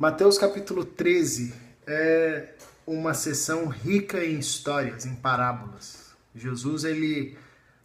Mateus capítulo 13 é uma sessão rica em histórias, em parábolas. Jesus,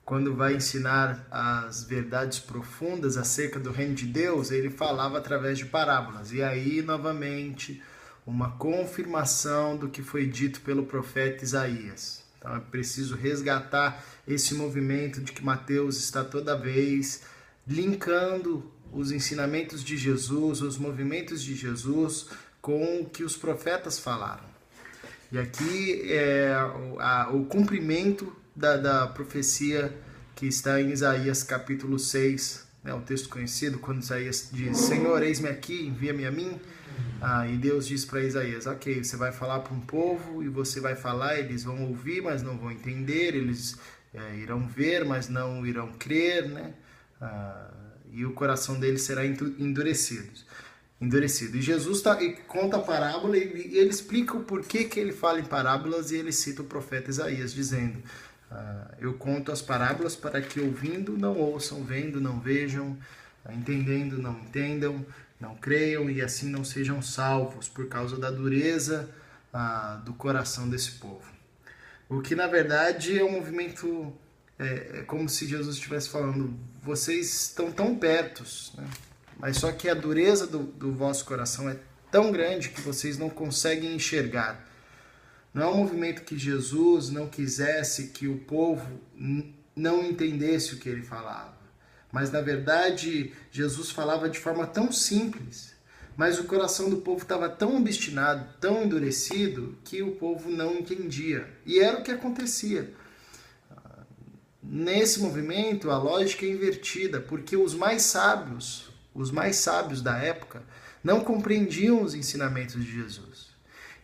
quando vai ensinar as verdades profundas acerca do reino de Deus, ele falava através de parábolas. E aí, novamente, uma confirmação do que foi dito pelo profeta Isaías. Então é preciso resgatar esse movimento de que Mateus está toda vez linkando os ensinamentos de Jesus, os movimentos de Jesus com o que os profetas falaram. E aqui é o cumprimento da profecia que está em Isaías capítulo 6, né, o texto conhecido, quando Isaías diz: Senhor, eis-me aqui, envia-me a mim. E Deus diz para Isaías: ok, você vai falar para um povo e você vai falar, eles vão ouvir, mas não vão entender, eles irão ver, mas não irão crer, né? E o coração deles será endurecido. E Jesus conta a parábola e ele explica o porquê que ele fala em parábolas, e ele cita o profeta Isaías dizendo: eu conto as parábolas para que ouvindo não ouçam, vendo não vejam, entendendo não entendam, não creiam e assim não sejam salvos por causa da dureza do coração desse povo. O que na verdade é um movimento, é como se Jesus estivesse falando: vocês estão tão perto, né? Mas só que a dureza do vosso coração é tão grande que vocês não conseguem enxergar. Não é um movimento que Jesus não quisesse que o povo não entendesse o que ele falava. Mas, na verdade, Jesus falava de forma tão simples, mas o coração do povo estava tão obstinado, tão endurecido, que o povo não entendia. E era o que acontecia. Nesse movimento, a lógica é invertida, porque os mais sábios da época não compreendiam os ensinamentos de Jesus.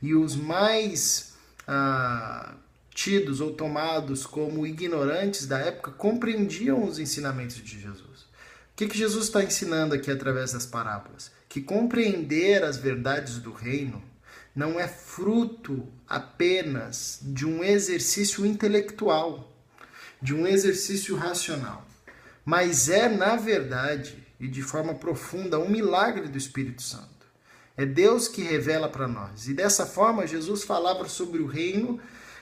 E os mais tidos ou tomados como ignorantes da época compreendiam os ensinamentos de Jesus. O que Jesus está ensinando aqui através das parábolas? Que compreender as verdades do reino não é fruto apenas de um exercício intelectual, de um exercício racional, mas é, na verdade, e de forma profunda, um milagre do Espírito Santo. É Deus que revela para nós. E dessa forma, Jesus falava sobre o reino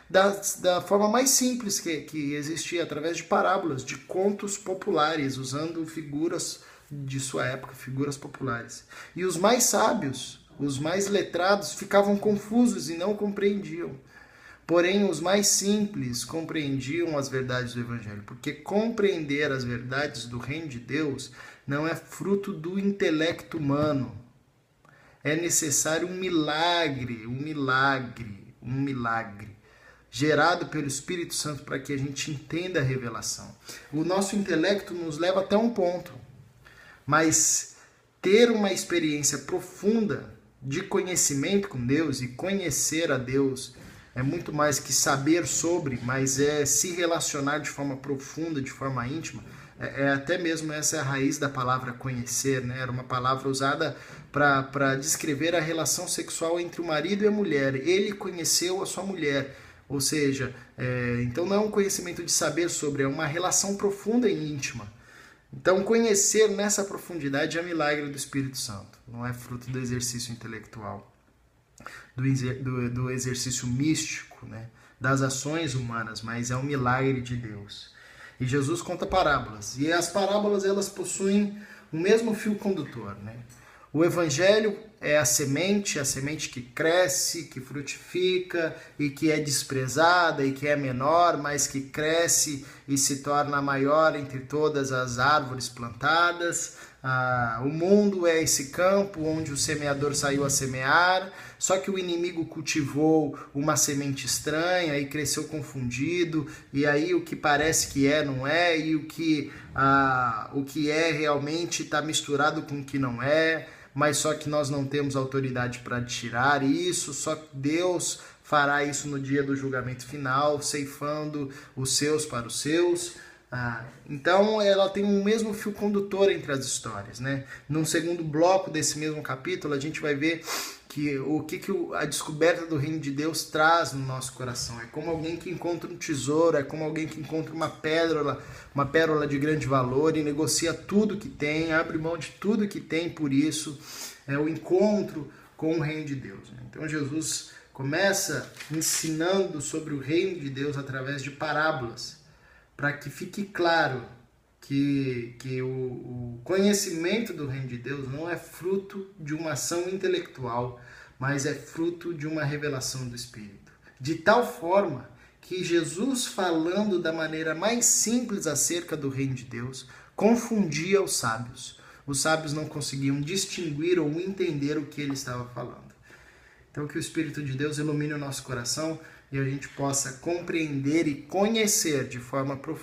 da forma mais simples que existia, através de parábolas, de contos populares, usando figuras de sua época, figuras populares. E os mais sábios, os mais letrados, ficavam confusos e não compreendiam. Porém, os mais simples compreendiam as verdades do Evangelho, porque compreender as verdades do reino de Deus não é fruto do intelecto humano. É necessário um milagre, gerado pelo Espírito Santo para que a gente entenda a revelação. O nosso intelecto nos leva até um ponto, mas ter uma experiência profunda de conhecimento com Deus e conhecer a Deus é muito mais que saber sobre, mas é se relacionar de forma profunda, de forma íntima. Até mesmo essa é a raiz da palavra conhecer, né? Era uma palavra usada para descrever a relação sexual entre o marido e a mulher. Ele conheceu a sua mulher, ou seja, então não é um conhecimento de saber sobre, é uma relação profunda e íntima. Então conhecer nessa profundidade é milagre do Espírito Santo, não é fruto do exercício intelectual, do exercício místico, né? Das ações humanas, mas é um milagre de Deus. E Jesus conta parábolas. E as parábolas, elas possuem o mesmo fio condutor, né? O Evangelho é a semente que cresce, que frutifica e que é desprezada e que é menor, mas que cresce e se torna maior entre todas as árvores plantadas. O mundo é esse campo onde o semeador saiu a semear, só que o inimigo cultivou uma semente estranha e cresceu confundido, e aí o que parece que é não é, e o que é realmente está misturado com o que não é, mas só que nós não temos autoridade para tirar isso, só que Deus fará isso no dia do julgamento final, ceifando os seus para os seus. Então ela tem um mesmo fio condutor entre as histórias, né? Num segundo bloco desse mesmo capítulo, a gente vai ver o que a descoberta do reino de Deus traz no nosso coração. É como alguém que encontra um tesouro, é como alguém que encontra uma pérola de grande valor e negocia tudo que tem, abre mão de tudo que tem por isso. É o encontro com o reino de Deus. Então Jesus começa ensinando sobre o reino de Deus através de parábolas, para que fique claro que o conhecimento do reino de Deus não é fruto de uma ação intelectual, mas é fruto de uma revelação do Espírito. De tal forma que Jesus, falando da maneira mais simples acerca do reino de Deus, confundia os sábios. Os sábios não conseguiam distinguir ou entender o que ele estava falando. Então, que o Espírito de Deus ilumine o nosso coração e a gente possa compreender e conhecer de forma profunda